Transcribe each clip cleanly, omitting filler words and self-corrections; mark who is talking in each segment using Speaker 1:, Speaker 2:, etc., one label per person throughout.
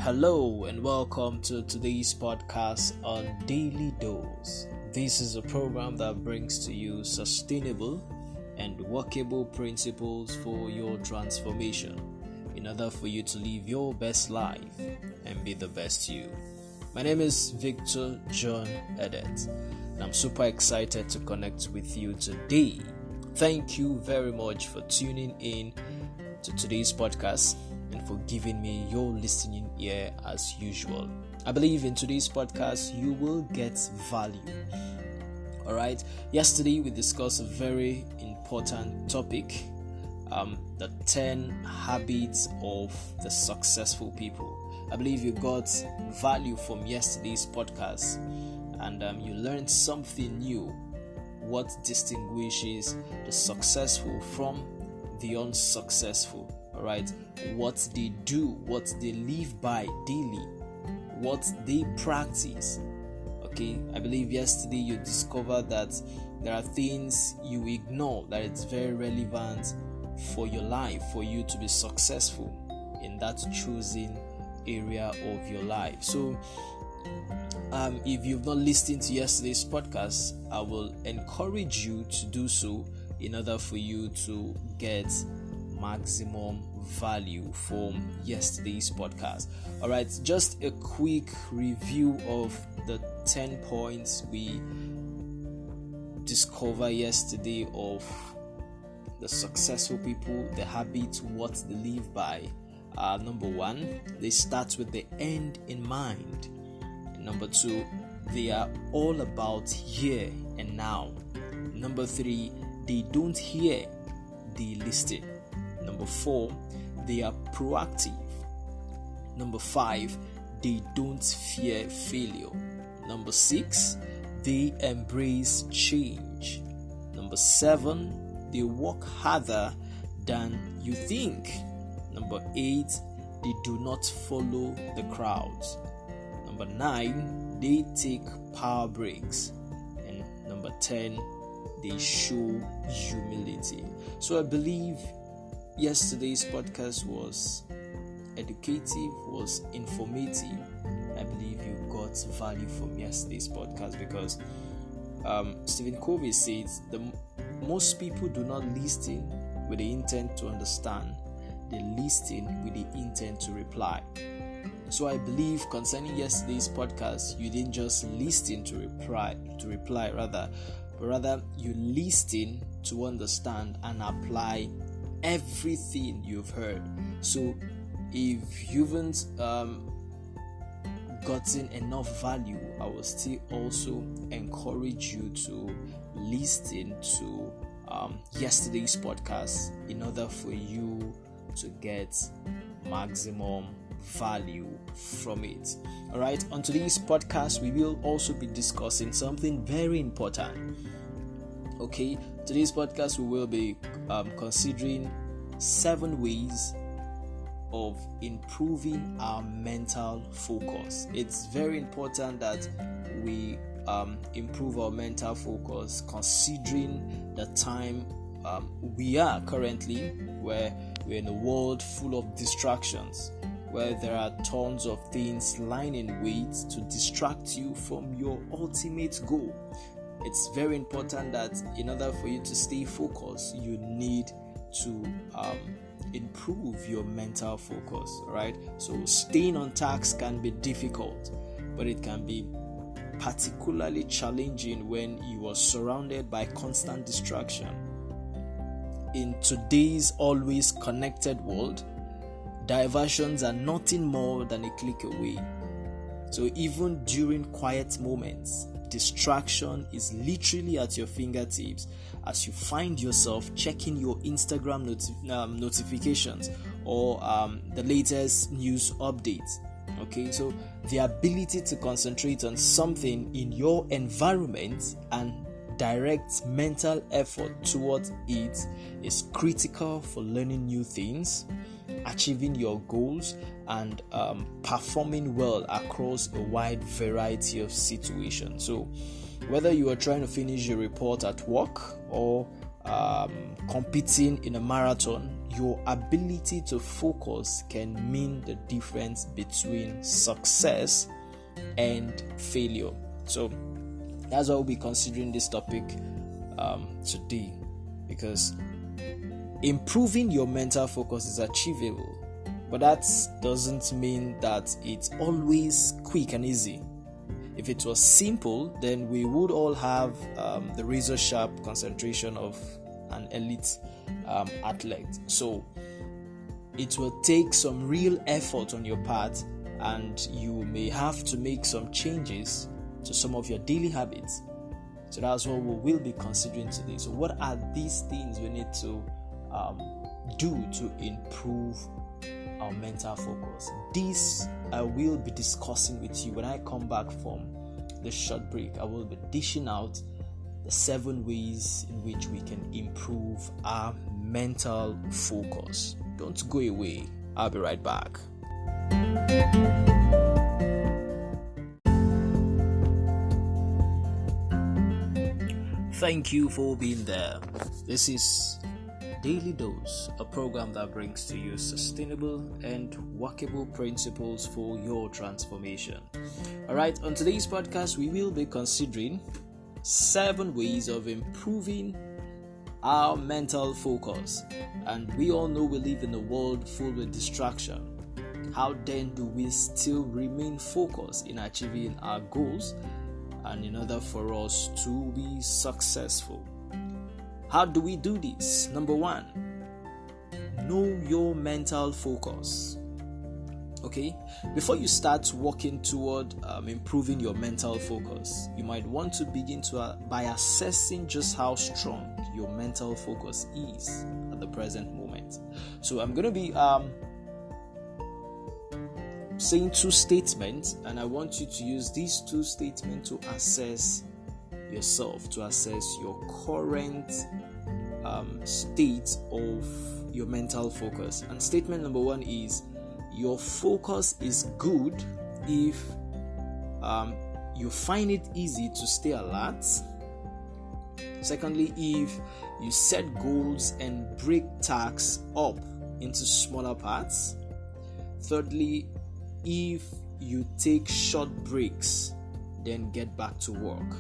Speaker 1: Hello and welcome to today's podcast on Daily Dose. This is a program that brings to you sustainable and workable principles for your transformation in order for you to live your best life and be the best you. My name is Victor John Edet and I'm super excited to connect with you today. Thank you very much for tuning in to today's podcast and for giving me your listening ear as usual. I believe in today's podcast you will get value. Alright, yesterday we discussed a very important topic, the 10 habits of the successful people. I believe you got value from yesterday's podcast and you learned something new. What distinguishes the successful from the unsuccessful? Alright, what they do, what they live by daily, what they practice. Okay, I believe yesterday you discovered that there are things you ignore that it's very relevant for your life, for you to be successful in that chosen area of your life. So if you've not listened to yesterday's podcast, I will encourage you to do so in order for you to get maximum value from yesterday's podcast. Alright, just a quick review of the 10 points we discovered yesterday of the successful people, the habits, what they live by. Number 1, they start with the end in mind. Number 2, they are all about here and now. Number 3, they don't hear, they listen. Number 4, they are proactive. Number 5, they don't fear failure. Number 6, they embrace change. Number 7, they work harder than you think. Number 8, they do not follow the crowds. Number 9, they take power breaks. And number 10, they show humility. So I believe yesterday's podcast was educative, was informative. I believe you got value from yesterday's podcast because Stephen Covey says most people do not listen with the intent to understand, they listen with the intent to reply. So I believe concerning yesterday's podcast, you didn't just listen to reply, but rather you listen to understand and apply everything you've heard. So if you haven't gotten enough value, I will still also encourage you to listen to yesterday's podcast in order for you to get maximum value from it. Alright, on today's podcast we will also be discussing something very important. Okay, today's podcast we will be considering 7 ways of improving our mental focus. It's very important that we improve our mental focus considering the time we are currently, where we're in a world full of distractions, where there are tons of things lying in wait to distract you from your ultimate goal. It's very important that in order for you to stay focused, you need to improve your mental focus, right? So staying on task can be difficult, but it can be particularly challenging when you are surrounded by constant distraction. In today's always connected world, diversions are nothing more than a click away. So even during quiet moments, distraction is literally at your fingertips as you find yourself checking your Instagram notifications or the latest news updates. Okay, so the ability to concentrate on something in your environment and direct mental effort towards it is critical for learning new things, achieving your goals, and performing well across a wide variety of situations. So whether you are trying to finish your report at work or competing in a marathon, your ability to focus can mean the difference between success and failure. So that's why we'll be considering this topic today, because improving your mental focus is achievable, but that doesn't mean that it's always quick and easy. If it was simple, then we would all have the razor sharp concentration of an elite athlete. So it will take some real effort on your part, and you may have to make some changes to some of your daily habits. So that's what we will be considering today. So what are these things we need to do to improve our mental focus? This I will be discussing with you when I come back from the short break. I will be dishing out the 7 ways in which we can improve our mental focus. Don't go away. I'll be right back. Thank you for being there. This is Daily Dose, a program that brings to you sustainable and workable principles for your transformation. Alright, on today's podcast, we will be considering 7 ways of improving our mental focus. And we all know we live in a world full with distraction. How then do we still remain focused in achieving our goals and in order for us to be successful? How do we do this? Number 1, know your mental focus. Okay, before you start working toward improving your mental focus, you might want to begin by assessing just how strong your mental focus is at the present moment. So I'm going to be saying 2 statements, and I want you to use these 2 statements to assess yourself, to assess your current state of your mental focus. And statement number 1 is, your focus is good if you find it easy to stay alert. Secondly, if you set goals and break tasks up into smaller parts. Thirdly, if you take short breaks, then get back to work.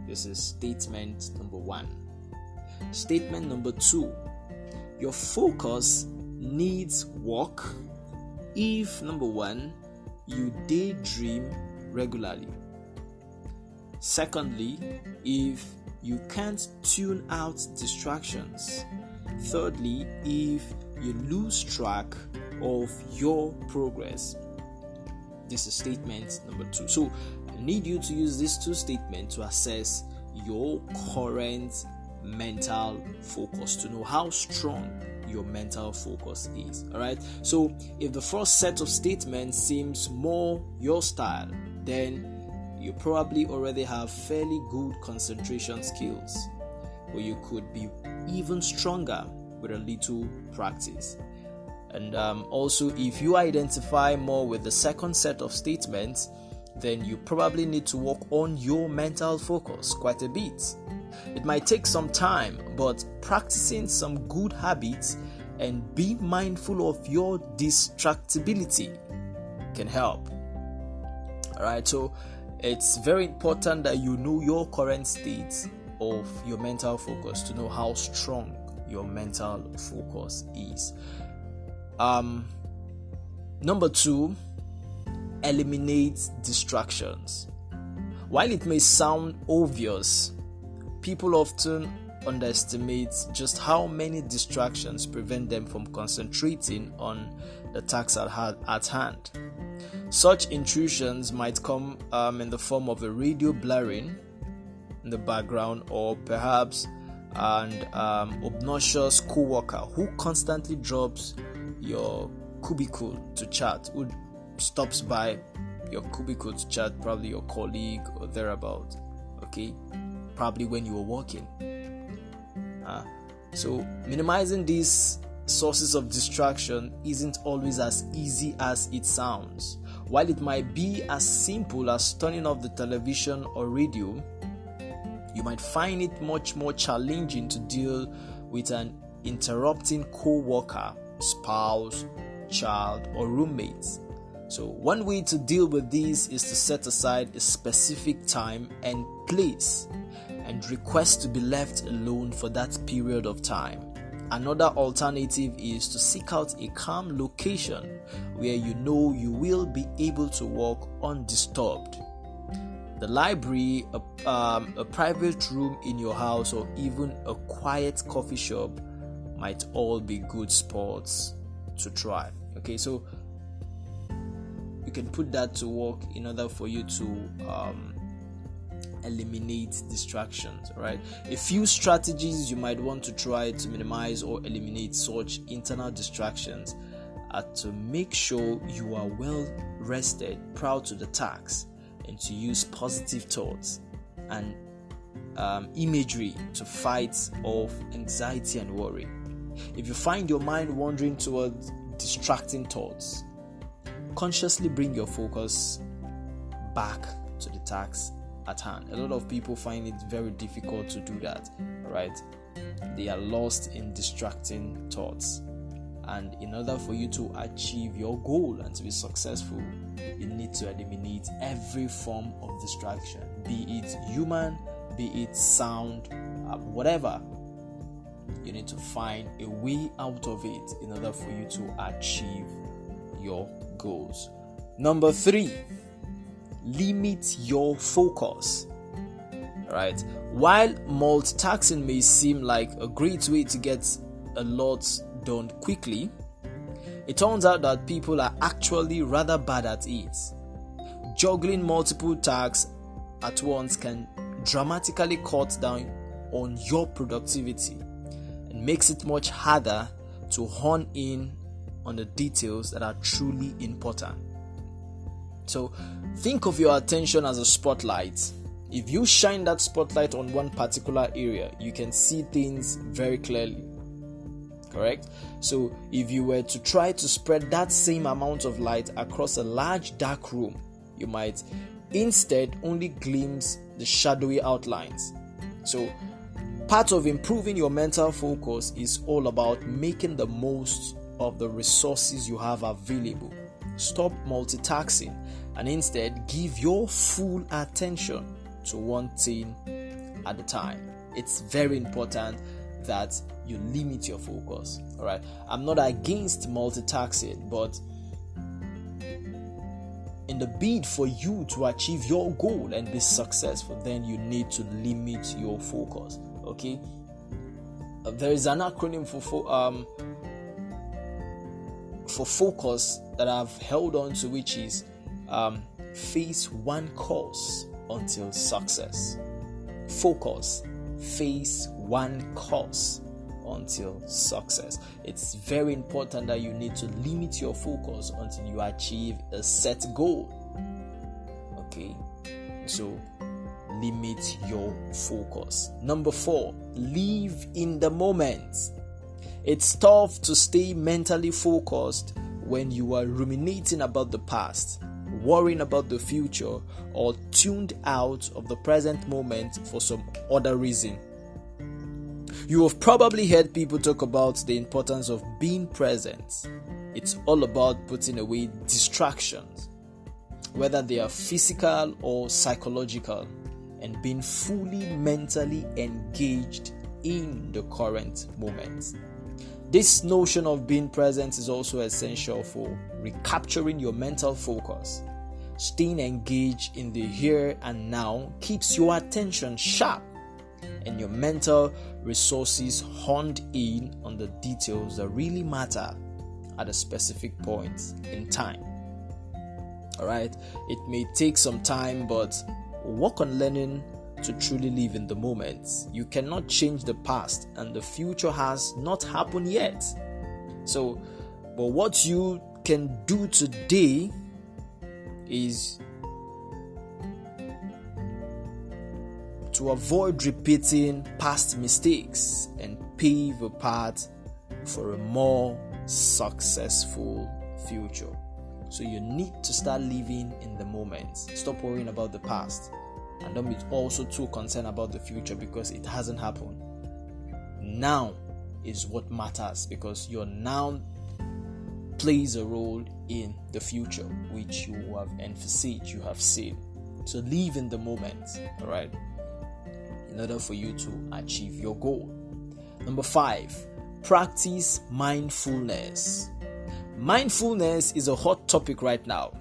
Speaker 1: This is statement number 1. Statement number 2, your focus needs work if, number 1, you daydream regularly. Secondly, if you can't tune out distractions. Thirdly, if you lose track of your progress. This is statement number 2. So I need you to use these 2 statements to assess your current mental focus, to know how strong your mental focus is. Alright, so if the first set of statements seems more your style, then you probably already have fairly good concentration skills, or you could be even stronger with a little practice. And also, if you identify more with the second set of statements, then you probably need to work on your mental focus quite a bit. It might take some time, but practicing some good habits and being mindful of your distractibility can help. Alright, so it's very important that you know your current state of your mental focus to know how strong your mental focus is. Number 2, eliminate distractions. While it may sound obvious, people often underestimate just how many distractions prevent them from concentrating on the task at hand. Such intrusions might come in the form of a radio blaring in the background, or perhaps an obnoxious co-worker who constantly drops your cubicle to chat, who stops by your cubicle to chat, probably your colleague or thereabout, okay, probably when you were working. So minimizing these sources of distraction isn't always as easy as it sounds. While it might be as simple as turning off the television or radio, You might find it much more challenging to deal with an interrupting co-worker, spouse, child, or roommate. So one way to deal with this is to set aside a specific time and place and request to be left alone for that period of time. Another alternative is to seek out a calm location where you know you will be able to work undisturbed. The library, a private room in your house, or even a quiet coffee shop might all be good spots to try. Okay, so you can put that to work in order for you to eliminate distractions. Right, a few strategies you might want to try to minimize or eliminate such internal distractions are to make sure you are well rested prior to the task, and to use positive thoughts and imagery to fight off anxiety and worry. If you find your mind wandering towards distracting thoughts, consciously bring your focus back to the task at hand. A lot of people find it very difficult to do that, right? They are lost in distracting thoughts. And in order for you to achieve your goal and to be successful, you need to eliminate every form of distraction, be it human, be it sound, whatever. You need to find a way out of it in order for you to achieve your goals. Number 3, limit your focus. Right? While multitasking may seem like a great way to get a lot done quickly, it turns out that people are actually rather bad at it. Juggling multiple tasks at once can dramatically cut down on your productivity and makes it much harder to hone in on the details that are truly important. So think of your attention as a spotlight. If you shine that spotlight on one particular area, you can see things very clearly. Correct? So if you were to try to spread that same amount of light across a large dark room, you might instead only glimpse the shadowy outlines. So part of improving your mental focus is all about making the most of the resources you have available. Stop multitasking and instead give your full attention to one thing at a time. It's very important that you limit your focus. All right, I'm not against multitasking, but in the bid for you to achieve your goal and be successful, then you need to limit your focus. Okay, there is an acronym for focus that I've held on to, which is face one course until success. Focus, face one course until success. It's very important that you need to limit your focus until you achieve a set goal. Okay, so limit your focus. Number 4, live in the moment. It's tough to stay mentally focused when you are ruminating about the past, worrying about the future, or tuned out of the present moment for some other reason. You have probably heard people talk about the importance of being present. It's all about putting away distractions, whether they are physical or psychological, and being fully mentally engaged in the current moment. This notion of being present is also essential for recapturing your mental focus. Staying engaged in the here and now keeps your attention sharp and your mental resources honed in on the details that really matter at a specific point in time. Alright, it may take some time, but work on learning to truly live in the moment. You cannot change the past, and the future has not happened yet. So, but what you can do today is to avoid repeating past mistakes and pave a path for a more successful future. So you need to start living in the moment. Stop worrying about the past. And don't be also too concerned about the future because it hasn't happened. Now is what matters, because your now plays a role in the future, which you have envisaged, you have seen. So live in the moment, all right, in order for you to achieve your goal. Number 5, practice mindfulness. Mindfulness is a hot topic right now,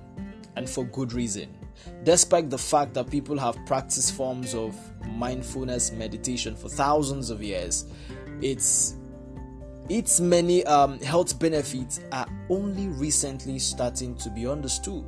Speaker 1: and for good reason. Despite the fact that people have practiced forms of mindfulness meditation for thousands of years, its many health benefits are only recently starting to be understood.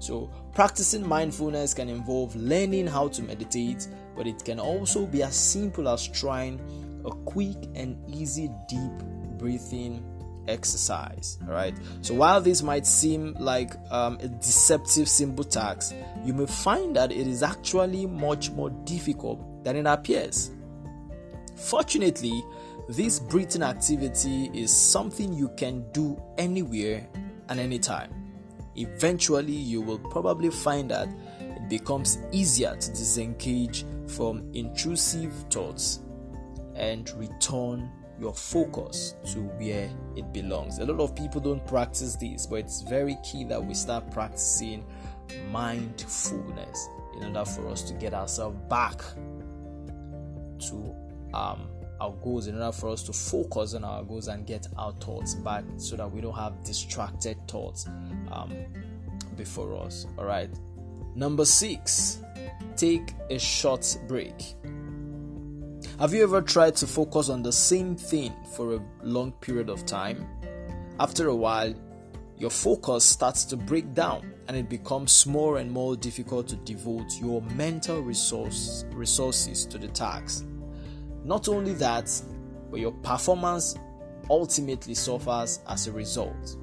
Speaker 1: So practicing mindfulness can involve learning how to meditate, but it can also be as simple as trying a quick and easy deep breathing exercise. All right. So while this might seem like a deceptive simple task, you may find that it is actually much more difficult than it appears. Fortunately, this breathing activity is something you can do anywhere and anytime. Eventually, you will probably find that it becomes easier to disengage from intrusive thoughts and return your focus to where it belongs. A lot of people don't practice this, but it's very key that we start practicing mindfulness in order for us to get ourselves back to our goals, in order for us to focus on our goals and get our thoughts back so that we don't have distracted thoughts before us. All right. Number 6, take a short break. Have you ever tried to focus on the same thing for a long period of time? After a while, your focus starts to break down and it becomes more and more difficult to devote your mental resources to the task. Not only that, but your performance ultimately suffers as a result.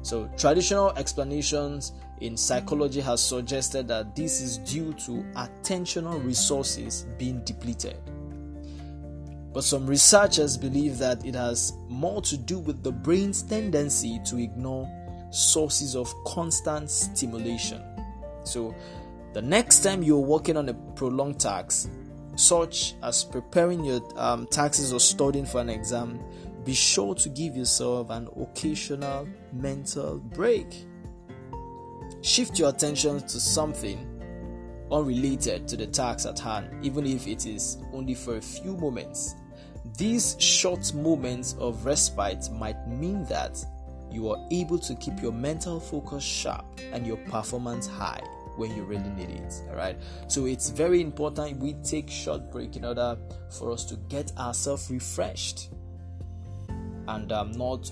Speaker 1: So traditional explanations in psychology has suggested that this is due to attentional resources being depleted. But some researchers believe that it has more to do with the brain's tendency to ignore sources of constant stimulation. So the next time you're working on a prolonged task, such as preparing your taxes or studying for an exam, be sure to give yourself an occasional mental break. Shift your attention to something unrelated to the task at hand, even if it is only for a few moments. These short moments of respite might mean that you are able to keep your mental focus sharp and your performance high when you really need it. All right. So it's very important we take short break in order for us to get ourselves refreshed and not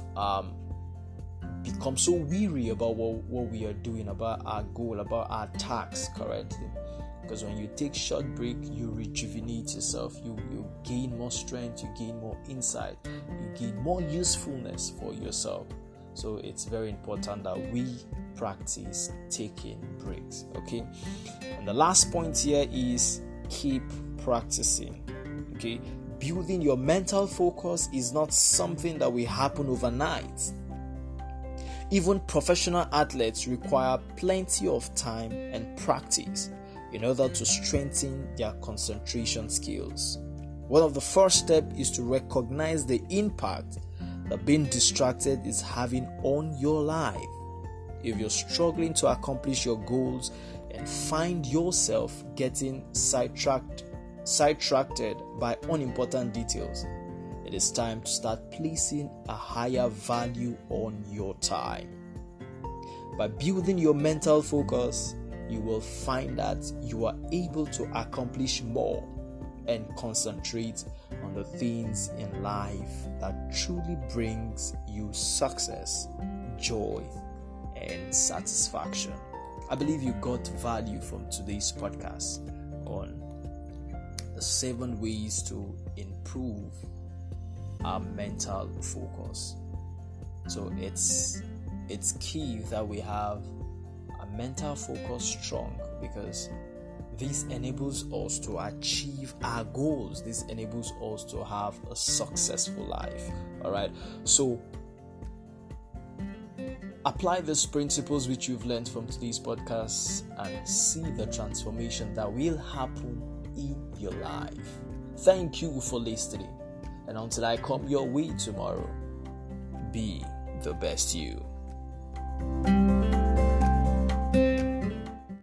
Speaker 1: become so weary about what we are doing, about our goal, about our task correctly. Because when you take short break, you rejuvenate yourself, you gain more strength, you gain more insight, you gain more usefulness for yourself. So it's very important that we practice taking breaks. Okay. And the last point here is keep practicing. Okay. Building your mental focus is not something that will happen overnight. Even professional athletes require plenty of time and practice in order to strengthen their concentration skills. One of the first steps is to recognize the impact that being distracted is having on your life. If you're struggling to accomplish your goals and find yourself getting sidetracked by unimportant details, it is time to start placing a higher value on your time. By building your mental focus, you will find that you are able to accomplish more and concentrate on the things in life that truly brings you success, joy, and satisfaction. I believe you got value from today's podcast on the 7 ways to improve our mental focus. So it's key that we have a mental focus strong, because this enables us to achieve our goals. This enables us to have a successful life. All right. So Apply these principles which you've learned from today's podcast and see the transformation that will happen in your life. Thank you for listening. And until I come your way tomorrow, be the best you.